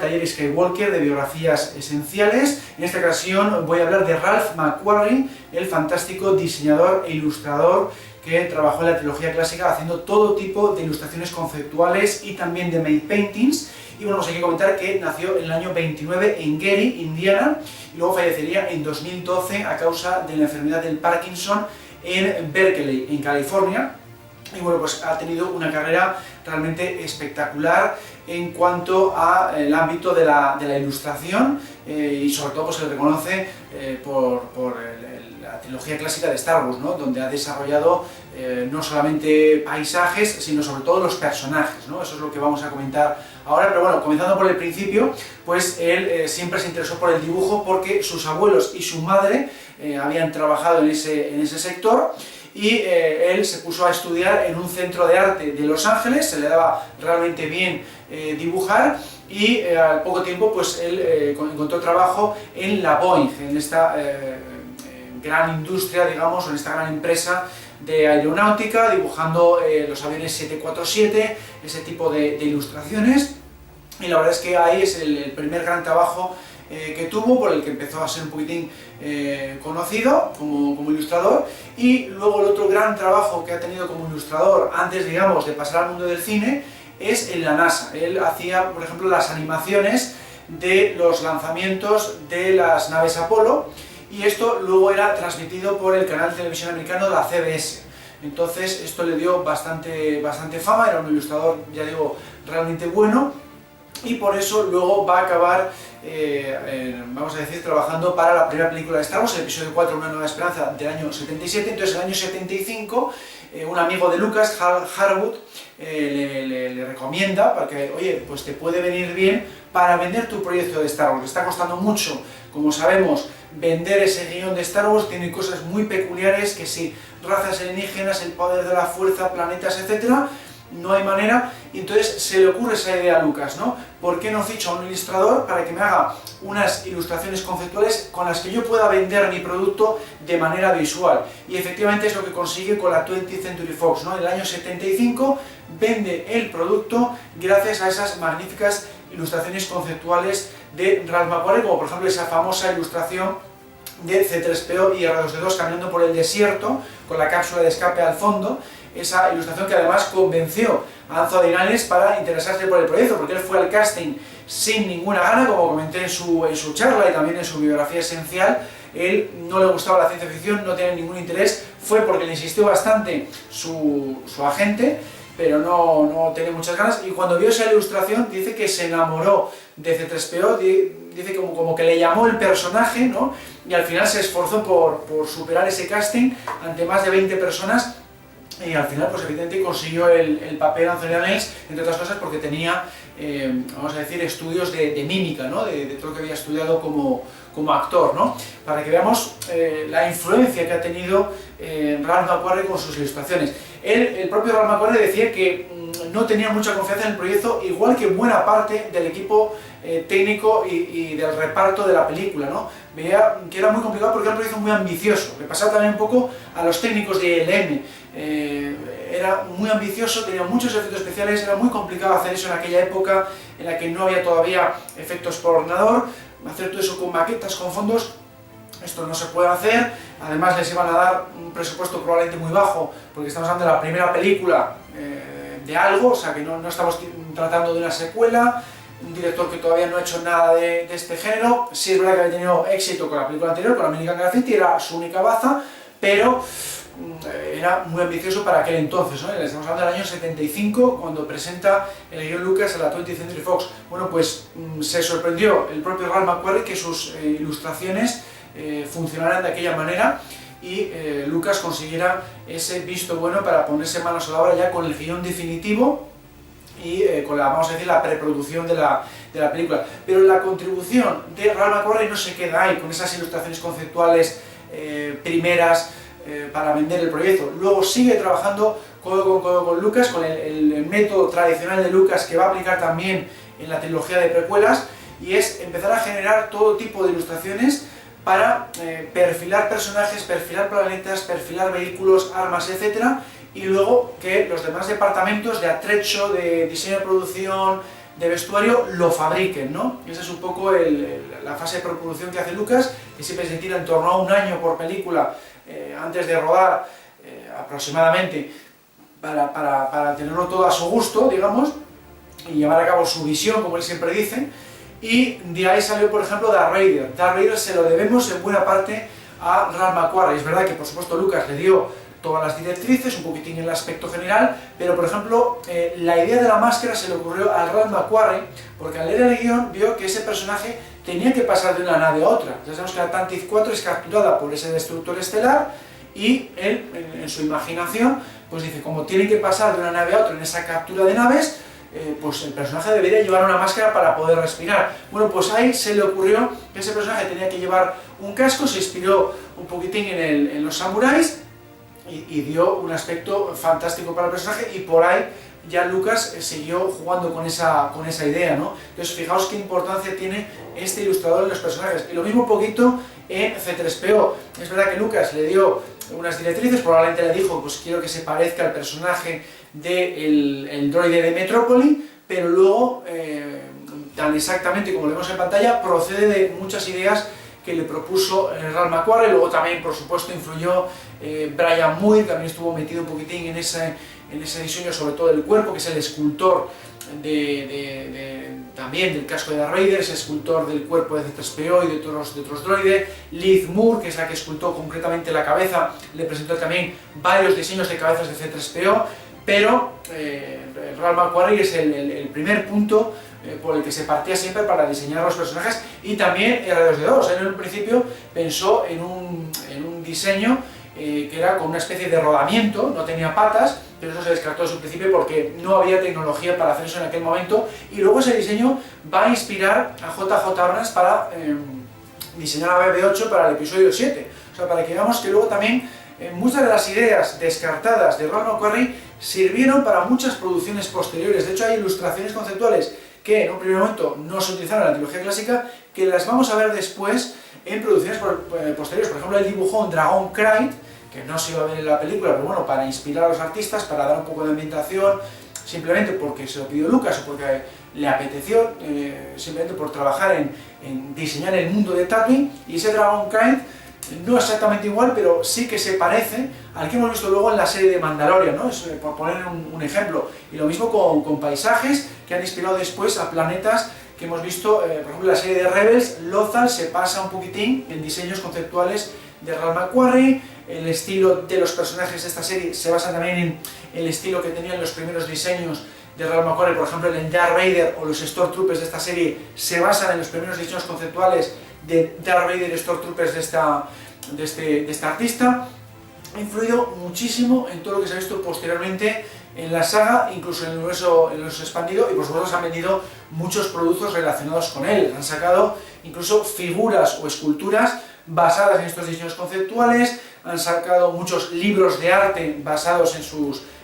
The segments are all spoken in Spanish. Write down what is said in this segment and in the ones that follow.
Taller Skywalker de biografías esenciales. En esta ocasión voy a hablar de Ralph McQuarrie, el fantástico diseñador e ilustrador que trabajó en la trilogía clásica haciendo todo tipo de ilustraciones conceptuales y también de made paintings. Y bueno, pues hay que comentar que nació en el año 29 en Gary, Indiana, y luego fallecería en 2012 a causa de la enfermedad del Parkinson en Berkeley, en California. Y bueno, pues ha tenido una carrera realmente espectacular en cuanto al ámbito de la ilustración, y sobre todo pues se le reconoce por la trilogía clásica de Star Wars, ¿no? Donde ha desarrollado no solamente paisajes, sino sobre todo los personajes, ¿no? Eso es lo que vamos a comentar ahora, pero bueno, comenzando por el principio, pues él siempre se interesó por el dibujo porque sus abuelos y su madre habían trabajado en ese sector. Y él se puso a estudiar en un centro de arte de Los Ángeles, se le daba realmente bien dibujar, y al poco tiempo pues él encontró trabajo en la Boeing, en esta gran industria, digamos, en esta gran empresa de aeronáutica, dibujando los aviones 747, ese tipo de ilustraciones, y la verdad es que ahí es el primer gran trabajo que tuvo, por el que empezó a ser un poquitín conocido como ilustrador. Y luego el otro gran trabajo que ha tenido como ilustrador, antes, digamos, de pasar al mundo del cine, es en la NASA. Él hacía, por ejemplo, las animaciones de los lanzamientos de las naves Apolo, y esto luego era transmitido por el canal de televisión americano, la CBS. Entonces esto le dio bastante fama, era un ilustrador, ya digo, realmente bueno, y por eso luego va a acabar, vamos a decir, trabajando para la primera película de Star Wars, el episodio 4, Una nueva esperanza, del año 77. Entonces, en el año 75, un amigo de Lucas, Hal Harwood, le recomienda, porque, oye, pues te puede venir bien para vender tu proyecto de Star Wars. Está costando mucho, como sabemos, vender ese guión de Star Wars, tiene cosas muy peculiares, que sí, razas alienígenas, el poder de la fuerza, planetas, etcétera. No hay manera, y entonces se le ocurre esa idea a Lucas, ¿no? ¿Por qué no ficho a un ilustrador para que me haga unas ilustraciones conceptuales con las que yo pueda vender mi producto de manera visual? Y efectivamente es lo que consigue con la 20th Century Fox, ¿no? En el año 75 vende el producto gracias a esas magníficas ilustraciones conceptuales de Ralph McQuarrie, como por ejemplo esa famosa ilustración de C-3PO y R2-D2 caminando por el desierto con la cápsula de escape al fondo. Esa ilustración que además convenció a Anzo Arenales para interesarse por el proyecto, porque él fue al casting sin ninguna gana, como comenté en su charla y también en su biografía esencial. Él no le gustaba la ciencia ficción, no tenía ningún interés, fue porque le insistió bastante su agente, pero no tenía muchas ganas, y cuando vio esa ilustración dice que se enamoró de C-3PO, dice como que le llamó el personaje, ¿no? Y al final se esforzó por superar ese casting ante más de 20 personas, y al final, pues evidentemente consiguió el papel Anthony Daniels, entre otras cosas porque tenía, vamos a decir, estudios de mímica, ¿no? De todo lo que había estudiado como actor, ¿no? Para que veamos la influencia que ha tenido Ralph McQuarrie con sus ilustraciones. El propio Ralph McQuarrie decía que no tenía mucha confianza en el proyecto, igual que buena parte del equipo técnico y del reparto de la película, ¿no? Veía que era muy complicado porque era un proyecto muy ambicioso. Le pasaba también un poco a los técnicos de ILM. Era muy ambicioso, tenía muchos efectos especiales, era muy complicado hacer eso en aquella época en la que no había todavía efectos por ordenador. Hacer todo eso con maquetas, con fondos, esto no se puede hacer. Además les iban a dar un presupuesto probablemente muy bajo, porque estamos hablando de la primera película de algo, o sea que no estamos tratando de una secuela. Un director que todavía no ha hecho nada de este género. Sí es verdad que había tenido éxito con la película anterior, con American Graffiti, era su única baza, pero era muy ambicioso para aquel entonces, ¿no? Estamos hablando del año 75, cuando presenta el guion Lucas a la 20th Century Fox. Bueno, pues se sorprendió el propio Ralph McQuarrie que sus ilustraciones funcionaran de aquella manera, y Lucas consiguiera ese visto bueno para ponerse manos a la obra ya con el guión definitivo y con la, vamos a decir, la preproducción de la película. Pero la contribución de Ralph McQuarrie no se queda ahí, con esas ilustraciones conceptuales primeras para vender el proyecto. Luego sigue trabajando codo con codo con Lucas, con el método tradicional de Lucas que va a aplicar también en la trilogía de precuelas, y es empezar a generar todo tipo de ilustraciones para perfilar personajes, perfilar planetas, perfilar vehículos, armas, etc. Y luego que los demás departamentos de atrecho, de diseño de producción, de vestuario lo fabriquen, ¿no? Esa es un poco la fase de preproducción que hace Lucas, que siempre se tira en torno a un año por película antes de rodar, aproximadamente, para tenerlo todo a su gusto, digamos, y llevar a cabo su visión, como él siempre dice. Y de ahí salió, por ejemplo, Darth Vader. Darth Vader se lo debemos en buena parte a Ralph McQuarrie. Es verdad que, por supuesto, Lucas le dio todas las directrices, un poquitín en el aspecto general, pero, por ejemplo, la idea de la máscara se le ocurrió a Ralph McQuarrie, porque al leer el guión vio que ese personaje tenía que pasar de una nave a otra. Ya sabemos que Atlantis 4 es capturada por ese destructor estelar, y él, en su imaginación, pues dice, como tienen que pasar de una nave a otra en esa captura de naves, pues el personaje debería llevar una máscara para poder respirar. Bueno, pues ahí se le ocurrió que ese personaje tenía que llevar un casco, se inspiró un poquitín en los samuráis y dio un aspecto fantástico para el personaje, y por ahí ya Lucas siguió jugando con esa idea, ¿no? Entonces fijaos qué importancia tiene este ilustrador en los personajes. Y lo mismo un poquito en C3PO. Es verdad que Lucas le dio unas directrices, probablemente le dijo, pues quiero que se parezca al personaje del droide de Metrópoli, pero luego, tan exactamente como lo vemos en pantalla, procede de muchas ideas que le propuso Ralph McQuarrie. Luego también, por supuesto, influyó Brian Muir, también estuvo metido un poquitín en ese diseño, sobre todo del cuerpo, que es el escultor también del casco de Darth Vader, es escultor del cuerpo de C3PO y de otros droides. Liz Moore, que es la que escultó concretamente la cabeza, le presentó también varios diseños de cabezas de C3PO, pero Ralph McQuarrie es el primer punto por el que se partía siempre para diseñar los personajes, y también R2D2. Él en un principio pensó en un diseño que era con una especie de rodamiento, no tenía patas, pero eso se descartó desde un principio porque no había tecnología para hacer eso en aquel momento, y luego ese diseño va a inspirar a JJ Abrams para diseñar a BB-8 para el episodio 7, o sea, para que veamos que luego también muchas de las ideas descartadas de Ralph McQuarrie sirvieron para muchas producciones posteriores. De hecho, hay ilustraciones conceptuales que en un primer momento no se utilizaron en la trilogía clásica, que las vamos a ver después en producciones posteriores. Por ejemplo, él dibujó un dragón Krayt, que no se iba a ver en la película, pero bueno, para inspirar a los artistas, para dar un poco de ambientación, simplemente porque se lo pidió Lucas o porque le apeteció, simplemente por trabajar en diseñar el mundo de Tatooine. Y ese dragón Krayt no exactamente igual, pero sí que se parece al que hemos visto luego en la serie de Mandalorian, ¿no? Por poner un ejemplo. Y lo mismo con paisajes que han inspirado después a planetas que hemos visto, por ejemplo, en la serie de Rebels. Lothal se pasa un poquitín en diseños conceptuales de Ralph McQuarrie. El estilo de los personajes de esta serie se basa también en el estilo que tenían los primeros diseños de Ralph McQuarrie. Por ejemplo, el Darth Vader o los Stormtroopers de esta serie se basan en los primeros diseños conceptuales de Darth Vader y Stormtroopers de este artista. Ha influido muchísimo en todo lo que se ha visto posteriormente en la saga, incluso en el universo expandido, y por supuesto se han vendido muchos productos relacionados con él. Han sacado incluso figuras o esculturas basadas en estos diseños conceptuales, han sacado muchos libros de arte basados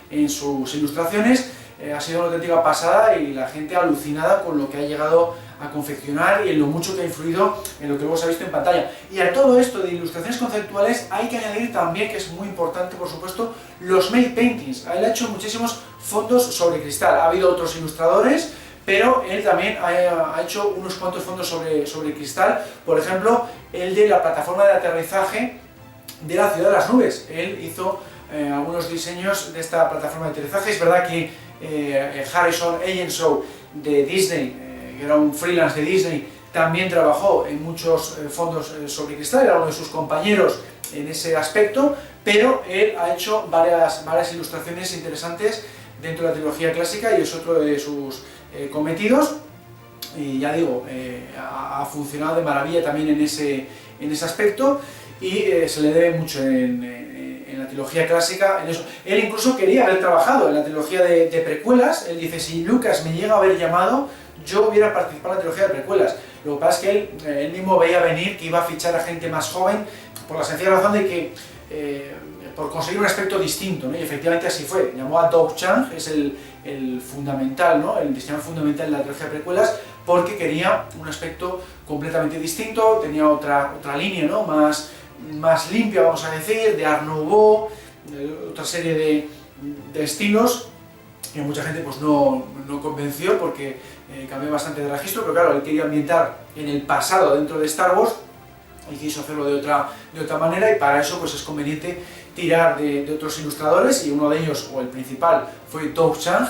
en sus ilustraciones. Ha sido una auténtica pasada y la gente alucinada con lo que ha llegado a confeccionar y en lo mucho que ha influido en lo que luego se ha visto en pantalla. Y a todo esto de ilustraciones conceptuales hay que añadir también, que es muy importante, por supuesto, los made paintings. Él ha hecho muchísimos fondos sobre cristal. Ha habido otros ilustradores, pero él también ha hecho unos cuantos fondos sobre cristal. Por ejemplo, el de la plataforma de aterrizaje de la Ciudad de las Nubes. Él hizo algunos diseños de esta plataforma de aterrizaje. Es verdad que Harrison Ainsworth de Disney, que era un freelance de Disney, también trabajó en muchos fondos sobre cristal, era uno de sus compañeros en ese aspecto, pero él ha hecho varias ilustraciones interesantes dentro de la trilogía clásica y es otro de sus cometidos. Y ya digo, ha funcionado de maravilla también en ese aspecto, y se le debe mucho en la trilogía clásica en eso. Él incluso quería haber trabajado en la trilogía de precuelas. Él dice, si Lucas me llega a haber llamado, yo hubiera participado en la trilogía de precuelas. Lo que pasa es que él mismo veía venir que iba a fichar a gente más joven, por la sencilla razón de que por conseguir un aspecto distinto, ¿no? Y efectivamente así fue. Llamó a Doug Chiang, es el fundamental, ¿no? El diseñador fundamental de la trilogía de precuelas, porque quería un aspecto completamente distinto, tenía otra línea, ¿no? Más limpia, vamos a decir, de Art Nouveau, otra serie de estilos, y a mucha gente pues no convenció porque cambió bastante de registro, pero claro, él quería ambientar en el pasado dentro de Star Wars y quiso hacerlo de otra manera, y para eso pues es conveniente tirar de otros ilustradores, y uno de ellos, o el principal, fue Doug Chiang,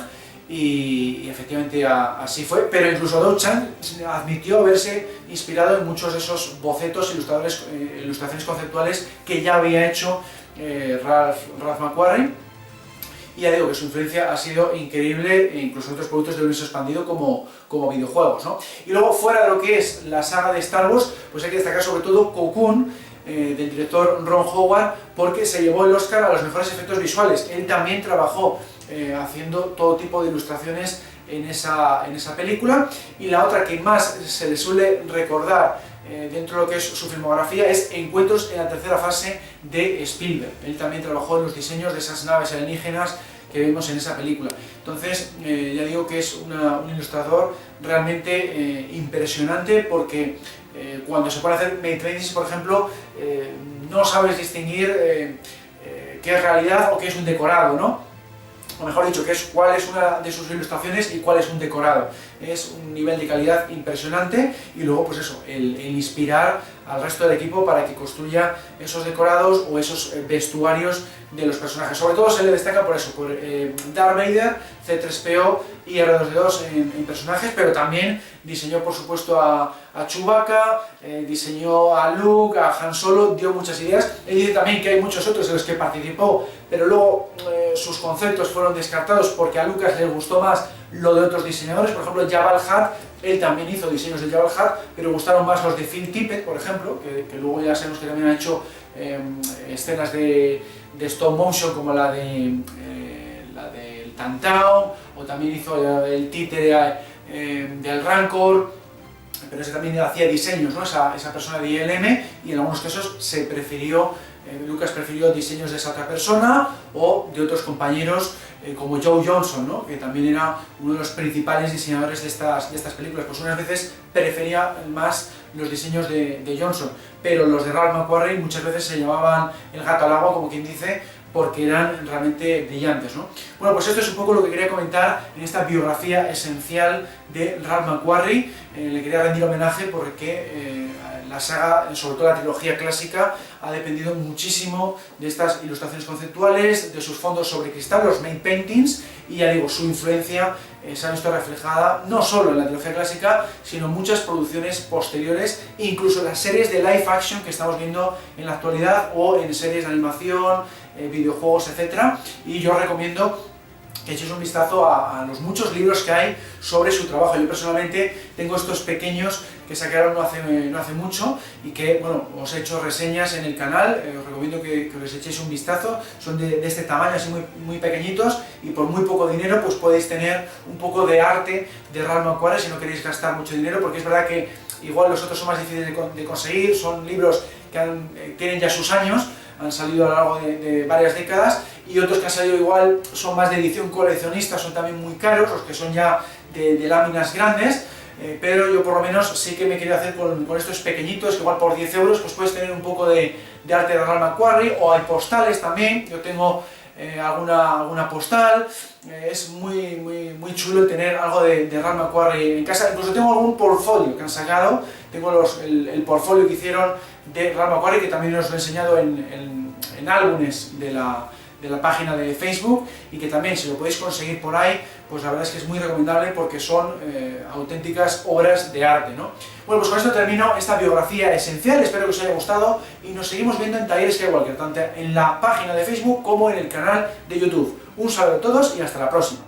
y efectivamente así fue, pero incluso Doug Chiang admitió haberse inspirado en muchos de esos bocetos, ilustraciones conceptuales que ya había hecho Ralph McQuarrie. Y ya digo que su influencia ha sido increíble, incluso en otros productos del universo expandido como videojuegos, ¿no? Y luego, fuera de lo que es la saga de Star Wars, pues hay que destacar sobre todo Cocoon, del director Ron Howard, porque se llevó el Oscar a los mejores efectos visuales. Él también trabajó haciendo todo tipo de ilustraciones en esa película. Y la otra que más se le suele recordar dentro de lo que es su filmografía es Encuentros en la tercera fase de Spielberg. Él también trabajó en los diseños de esas naves alienígenas que vemos en esa película. Entonces, ya digo que es un ilustrador realmente impresionante, porque cuando se pone a hacer Matrix, por ejemplo, no sabes distinguir qué es realidad o qué es un decorado, ¿no? O mejor dicho, cuál es una de sus ilustraciones y cuál es un decorado. Es un nivel de calidad impresionante, y luego pues eso, el inspirar al resto del equipo para que construya esos decorados o esos vestuarios de los personajes. Sobre todo se le destaca por eso, por Darth Vader, C-3PO y R2-D2 en personajes, pero también diseñó por supuesto a Chewbacca, diseñó a Luke, a Han Solo, dio muchas ideas. Él dice también que hay muchos otros en los que participó, pero luego sus conceptos fueron descartados porque a Lucas le gustó más lo de otros diseñadores. Por ejemplo, Jabba el Hutt, él también hizo diseños de Jabba el Hutt, pero gustaron más los de Phil Tippett, por ejemplo, que luego ya sabemos que también ha hecho escenas de stop motion, como la del Tantao, o también hizo el títere del Rancor, pero ese también hacía diseños, ¿no? esa persona de ILM, y en algunos casos Lucas prefirió diseños de esa otra persona o de otros compañeros, como Joe Johnston, ¿no? Que también era uno de los principales diseñadores de estas películas. Pues unas veces prefería más los diseños de Johnston, pero los de Ralph McQuarrie muchas veces se llevaban el gato al agua, como quien dice, porque eran realmente brillantes, ¿no? Bueno, pues esto es un poco lo que quería comentar en esta biografía esencial de Ralph McQuarrie. Le quería rendir homenaje porque la saga, sobre todo la trilogía clásica, ha dependido muchísimo de estas ilustraciones conceptuales, de sus fondos sobre cristal, los matte paintings, y ya digo, su influencia se ha visto reflejada no solo en la trilogía clásica, sino en muchas producciones posteriores, incluso en las series de live action que estamos viendo en la actualidad, o en series de animación, videojuegos, etc. Y yo recomiendo que echéis un vistazo a los muchos libros que hay sobre su trabajo. Yo personalmente tengo estos pequeños que sacaron no hace mucho, y que, bueno, os he hecho reseñas en el canal. Os recomiendo que les echéis un vistazo. Son de este tamaño, así muy pequeñitos, y por muy poco dinero pues podéis tener un poco de arte de Ralph McQuarrie si no queréis gastar mucho dinero, porque es verdad que igual los otros son más difíciles de conseguir. Son libros que tienen ya sus años, han salido a lo largo de varias décadas, y otros que han salido igual son más de edición coleccionista, son también muy caros, los que son ya de láminas grandes, pero yo por lo menos sí que me quería hacer con estos pequeñitos, que igual por 10 euros pues puedes tener un poco de arte de Ralph McQuarrie, o hay postales también. Yo tengo alguna postal. Es muy chulo tener algo de Ralph McQuarrie en casa. Incluso tengo algún portfolio que han sacado, tengo el portfolio que hicieron de Ralph McQuarrie, que también os lo he enseñado en álbumes de la página de Facebook, y que también, si lo podéis conseguir por ahí, pues la verdad es que es muy recomendable, porque son auténticas obras de arte, ¿no? Bueno, pues con esto termino esta biografía esencial. Espero que os haya gustado, y nos seguimos viendo en Talleres Skywalker, tanto en la página de Facebook como en el canal de YouTube. Un saludo a todos y hasta la próxima.